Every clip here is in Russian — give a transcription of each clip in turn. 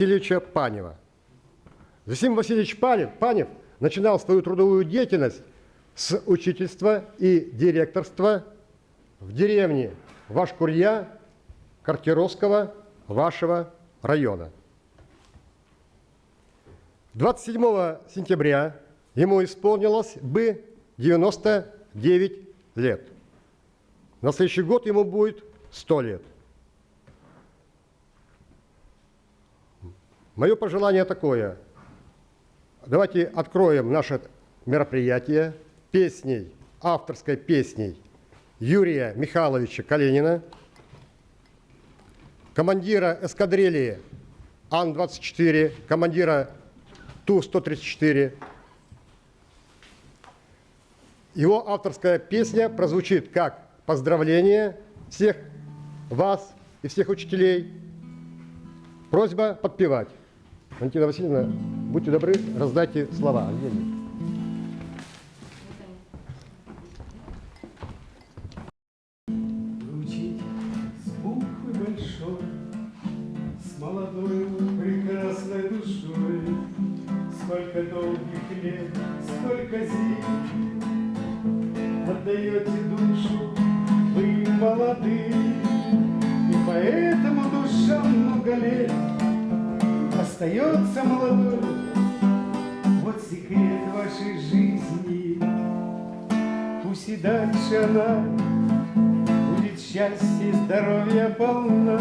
Васильевича Панева. Зосим Васильевич Панев начинал свою трудовую деятельность с учительства и директорства в деревне Вашкурья Картеровского вашего района. 27 сентября ему исполнилось бы 99 лет. На следующий год ему будет 100 лет. Мое пожелание такое. Давайте откроем наше мероприятие песней, авторской песней Юрия Михайловича Калинина, командира эскадрильи Ан-24, командира Ту-134. Его авторская песня прозвучит как поздравление всех вас и всех учителей. Просьба подпевать. Валентина Васильевна, будьте добры, раздайте слова. Учить с буквы большой, с молодой прекрасной душой, сколько долгих лет, сколько зим отдаете душу, вы молоды, и поэтому душа много лет остается молодой. Вот секрет вашей жизни, пусть и дальше она будет счастья и здоровья полна.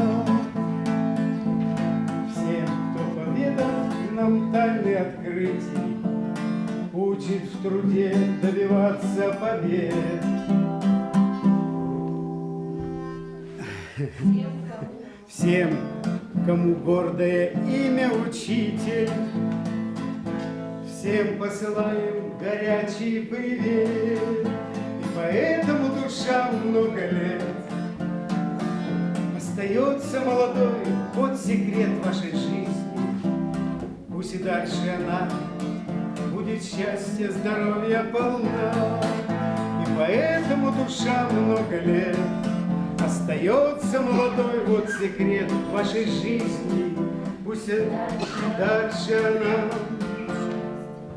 Всем, кто поведал нам тайны открытий, учит в труде добиваться побед. Всем, кому гордое имя учитель, всем посылаем горячий привет. И поэтому душа много лет остается молодой. Вот секрет вашей жизни, пусть и дальше она будет счастья, здоровья полна. И поэтому душа много лет остается молодой. Вот секрет вашей жизни, пусть и дальше она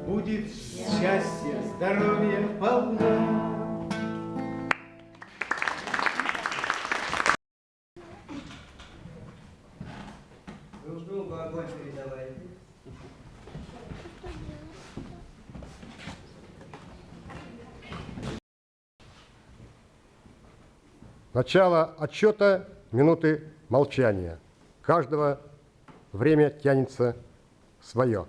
будет счастья, здоровья полна. Друг другу огонь передавайте. Начало отсчета минуты молчания. Каждого время тянется свое.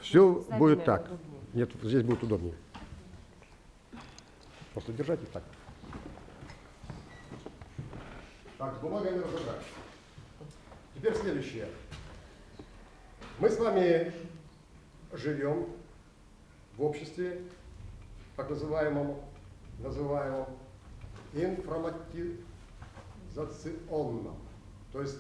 Все будет так. Нет, здесь будет удобнее. Просто держайте так. Так, с бумагами разобрались. Теперь следующее. Мы с вами живем в обществе, так называемом информатизационном. То есть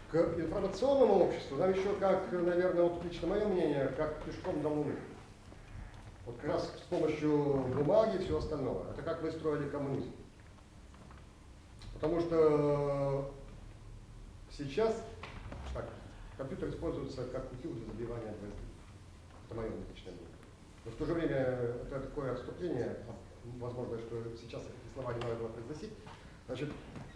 к информационному обществу нам еще, как, наверное, вот лично мое мнение, как пешком до Луны. Вот как раз с помощью бумаги и всего остального. Это как мы строили коммунизм. Потому что сейчас так, компьютер используется как утюг для забивания гвоздей. Это мое личное мнение. Но в то же время это такое отступление, возможно, что сейчас эти слова не надо было произносить. Значит,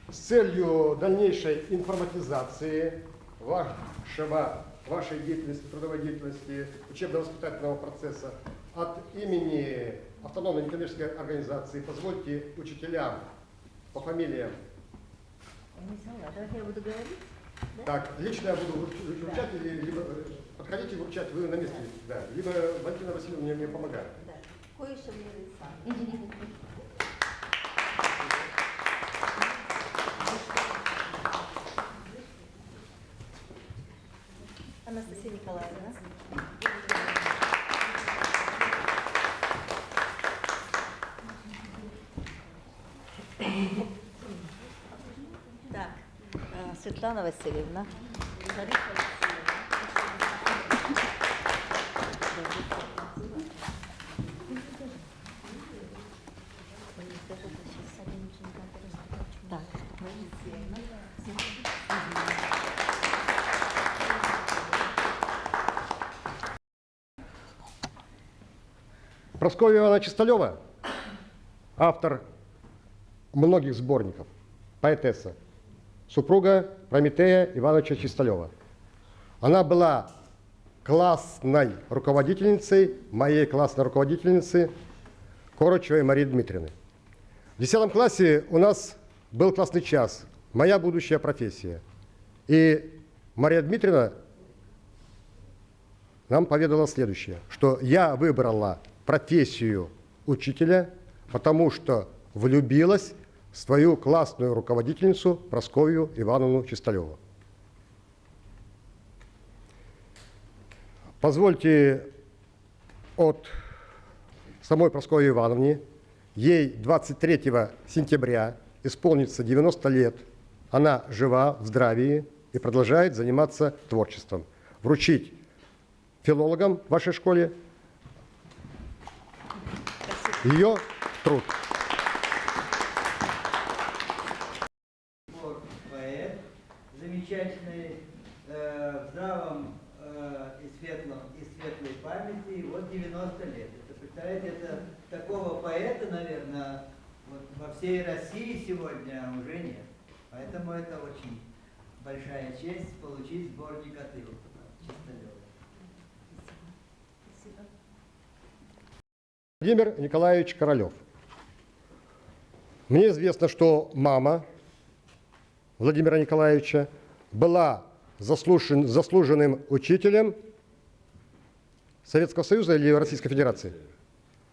с целью дальнейшей информатизации вашей деятельности, трудовой деятельности, учебно-воспитательного процесса от имени автономной некоммерческой организации позвольте учителям по фамилиям. Давайте я буду говорить. Да? Так, лично я буду вручать, да. Либо подходите вручать, вы на месте, да. Либо Валентина Васильевна мне помогает. Да. Кое-что мне сам. Анастасия Николаевна. Светлана Васильевна. Так. Прасковья Ивановна Чисталева, автор многих сборников, поэтесса, супруга Прометея Ивановича Чисталева. Она была классной руководительницей, моей классной руководительницы Корочевой Марии Дмитриевны. В 10 классе у нас был классный час «Моя будущая профессия». И Мария Дмитриевна нам поведала следующее, что я выбрала профессию учителя, потому что влюбилась в свою классную руководительницу Прасковью Ивановну Чисталеву. Позвольте от самой Прасковьи Ивановне, ей 23 сентября исполнится 90 лет, она жива, в здравии и продолжает заниматься творчеством. Вручить филологам в вашей школе ее труд. Поэт, замечательный, в здравом и светлой памяти, вот 90 лет. Это, представляете, это такого поэта, наверное, вот во всей России сегодня уже нет. Поэтому это очень большая честь получить сборник от Чисталева. Владимир Николаевич Королев. Мне известно, что мама Владимира Николаевича была заслуженным учителем Советского Союза или Российской Федерации?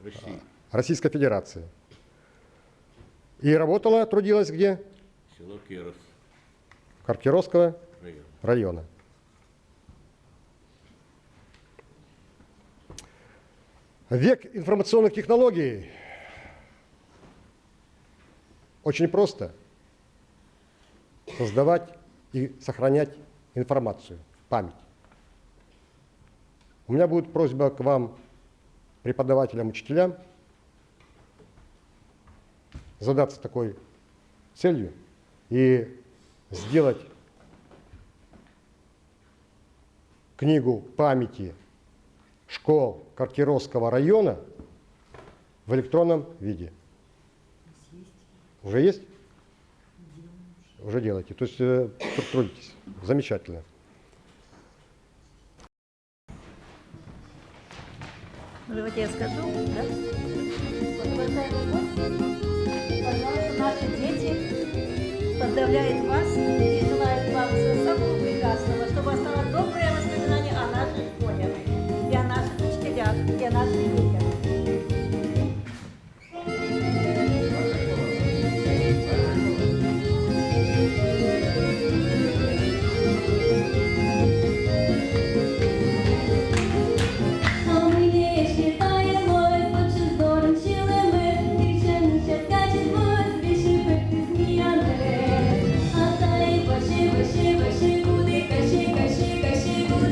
России. Российской Федерации. И работала, трудилась где? Село Киров. Кировского Район. района. Век информационных технологий. Очень просто создавать и сохранять информацию, память. У меня будет просьба к вам, преподавателям, учителям, задаться такой целью и сделать книгу памяти школ Кировского района в электронном виде. Уже есть? Уже делаете. То есть трудитесь. Замечательно. Ну, давайте я скажу, да? Уважаемые гости, пожалуйста, наши дети поздравляют вас и желают вам всего самого прекрасного, чтобы осталось доброе воспоминание о нашей школе, и о наших учителях, и о наших детях. Каши, каши, каши, каши, каши, каши,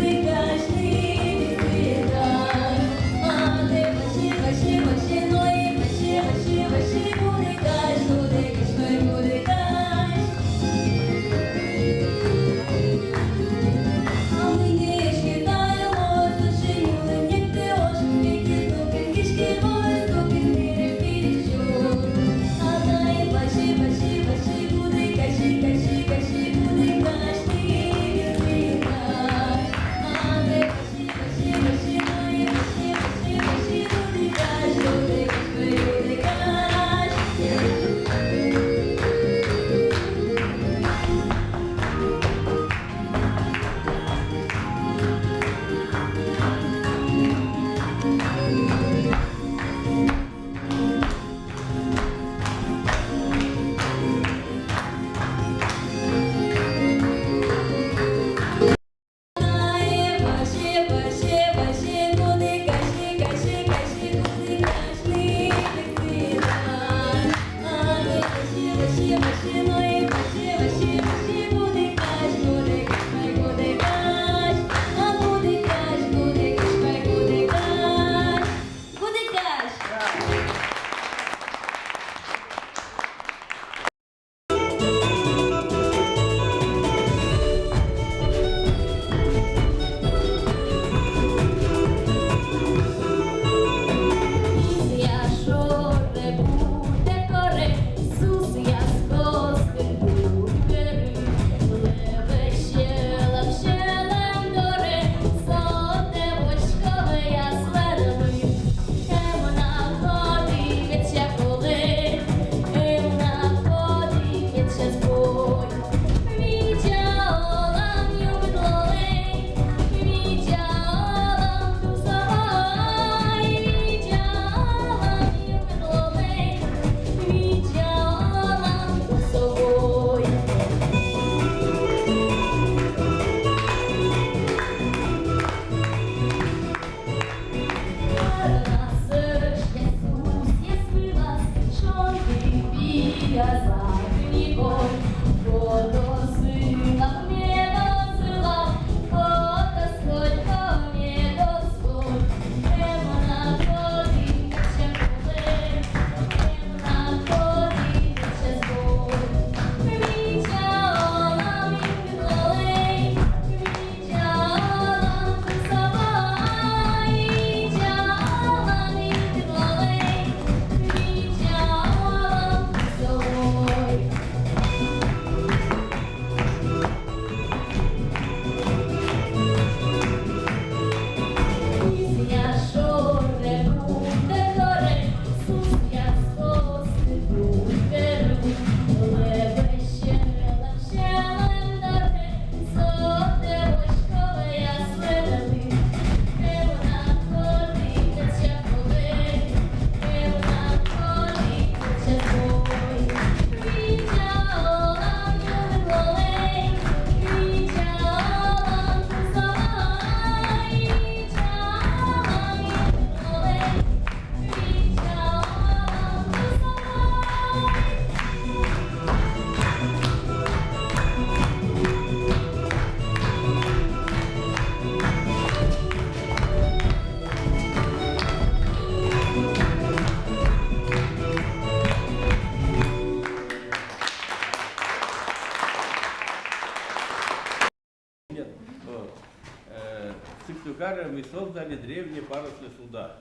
Самаре мы создали древние парусные суда,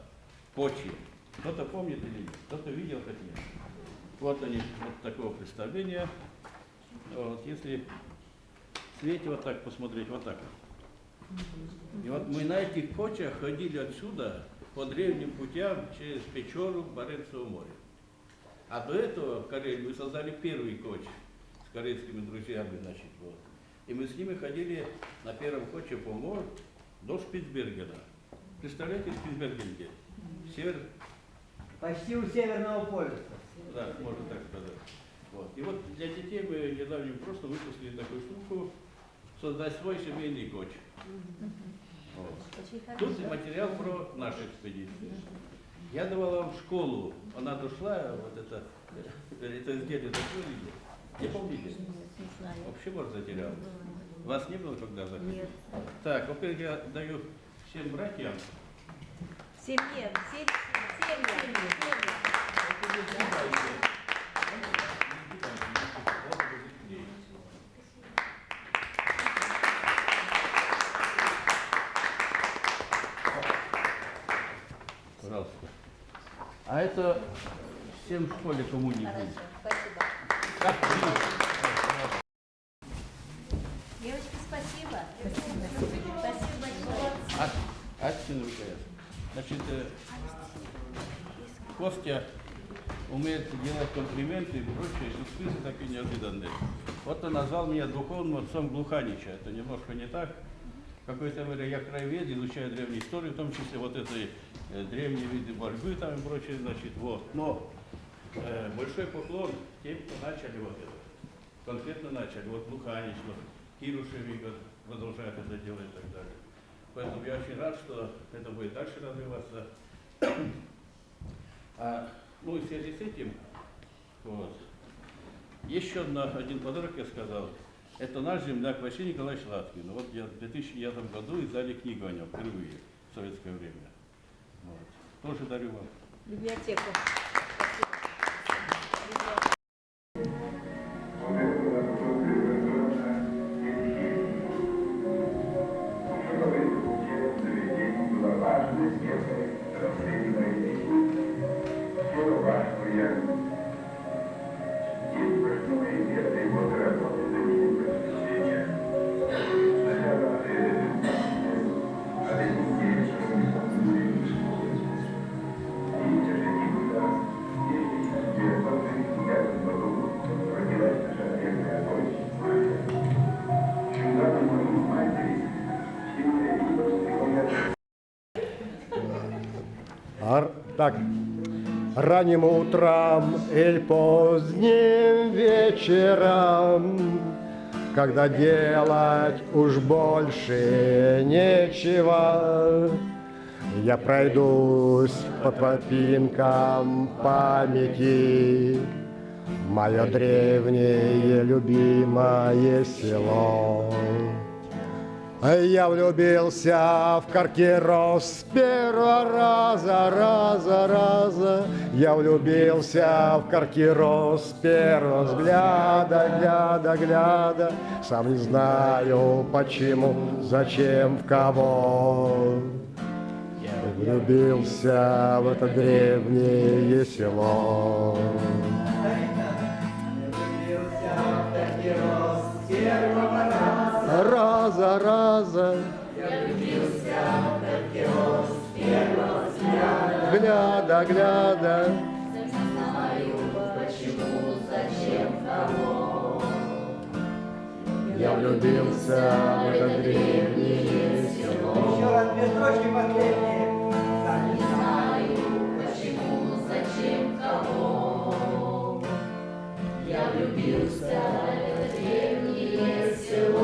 кочи. Кто-то помнит или нет? Кто-то видел, как нет? Вот они, вот такого представления. Вот, если в свете вот так посмотреть, вот так вот. И вот мы на этих кочах ходили отсюда по древним путям через Печору в Баренцево море. А до этого в Карелии мы создали первый коч с карельскими друзьями, значит, вот. И мы с ними ходили на первом коче по морю до Шпицбергена. Представляете, Шпицберген где? Север. Почти у Северного полюса. Да, можно так сказать. Вот. И вот для детей мы недавно просто выпустили такую штуку, создать свой семейный коч. Вот. Тут и материал про наши экспедиции. Я давал вам в школу, она дошла, вот это изделие дошло или нет? Не помните? Нет, не знаю. Вообще, может, затерял. Вас не было, когда заходил? Нет. Так, во-первых, я даю всем братьям. Семье, Пожалуйста. А это всем в школе кому не Хорошо, будет. спасибо. Как Девочки, спасибо. Спасибо большое. Значит, Костя умеет делать комплименты и прочее, сюрпризы такие неожиданные. Вот он назвал меня духовным отцом Глуханича. Это немножко не так. В какое-то время я краевед, изучаю древнюю историю, в том числе вот эти древние виды борьбы там и прочее, значит, вот. Но большой поклон тем, кто начали вот это. Конкретно начали. Вот Глуханич, вот Кирушевик продолжает это делать и так далее. Поэтому я очень рад, что это будет дальше развиваться. Ну и в связи с этим, вот, еще один подарок я сказал. Это наш земляк Василий Николаевич Латкин. Вот я в 2009 году издали книгу о нем впервые в советское время. Вот. Тоже дарю вам. Библиотеку. Так, ранним утром или поздним вечером, когда делать уж больше нечего, я пройдусь по тропинкам памяти, мое древнее любимое село. Я влюбился в Каркирос с первого раза. Я влюбился в Каркирос с первого взгляда. Сам не знаю почему, зачем, в кого. Я влюбился в это древнее село. Раза. Я влюбился в Каркирос с первого взгляда. Не знаю почему, зачем, кого. Я влюбился в это древнее село. Еще раз две строчки последние. Не знаю почему, зачем, кого. Я влюбился в это древнее село.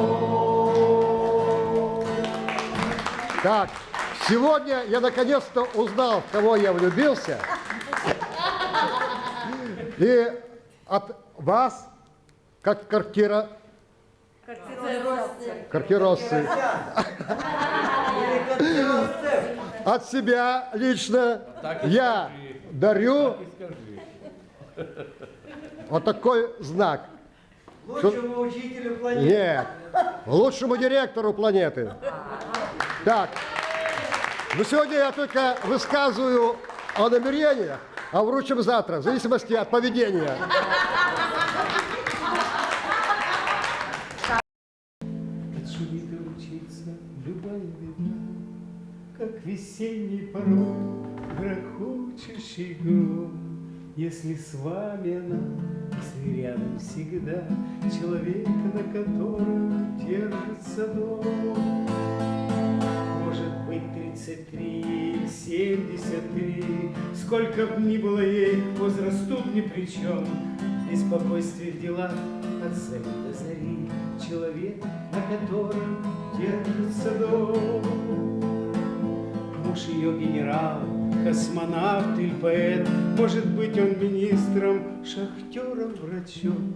Так, сегодня я наконец-то узнал, в кого я влюбился. И от вас, как каркироссы, от себя лично я дарю вот такой знак. Лучшему учителю планеты. Нет, лучшему директору планеты. Так, Но сегодня я только высказываю о намерениях, а вручим завтра, в зависимости от поведения. От шумита учиться любая видна, как весенний порой грохочущий гром. Если с вами она, если рядом всегда человек, на котором держится дом. Может быть 33, 73, сколько б ни было ей, возраст тут ни при чем. Беспокойствие в делах от зари до зари, человек, на котором держится дом. Муж ее генерал, космонавт или поэт, может быть он министром, шахтером, врачом.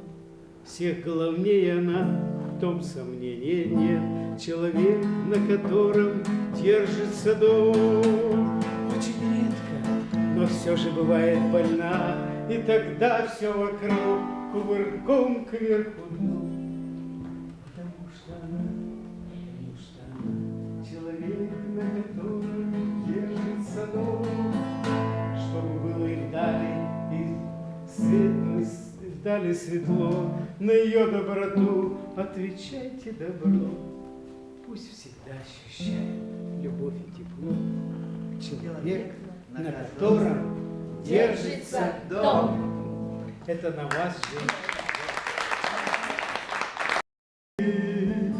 Всех главнее она, в том сомнения нет, человек, на котором держится дом. Очень редко, но все же бывает больна, и тогда все вокруг кувырком кверху дном. Потому что она человек, на котором держится дом. Чтобы было и вдали светло, на ее доброту отвечайте добро. Пусть всегда ощущает любовь и тепло человек, на котором держится дом. Это на вас, женщины.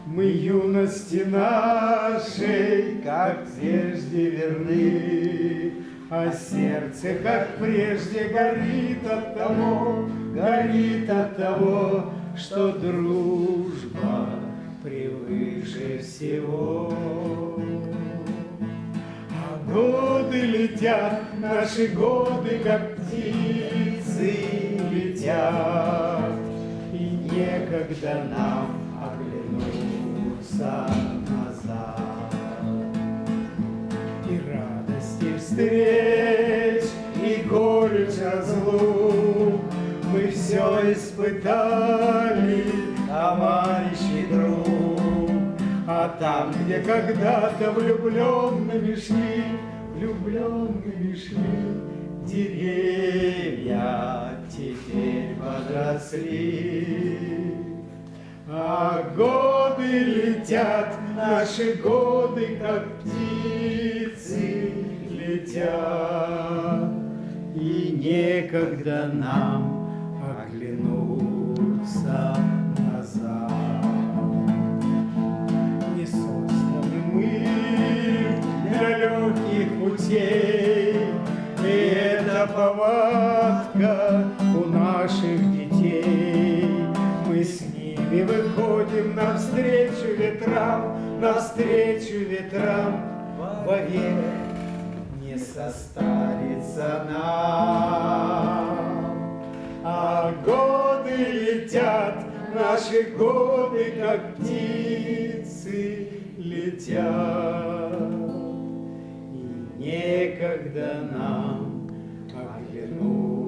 Мы юности нашей, как прежде, верны, а сердце, как прежде, горит от того, что дружба превыше всего. А годы летят, наши годы, как птицы, летят, и некогда нам оглянуться назад. И радости встреч, и горечь разлук мы все испытали, товарищ и друг. А там, где когда-то влюбленными шли, деревья теперь подросли. А годы летят, наши годы, как птицы, летят, и некогда нам оглянуться назад. Не созданы мы для легких путей, и это повадка у наших детей. Мы с ними выходим навстречу ветрам, вовек не состарится нам. А годы летят, наши годы, как птицы, летят, и некогда нам оглянуться.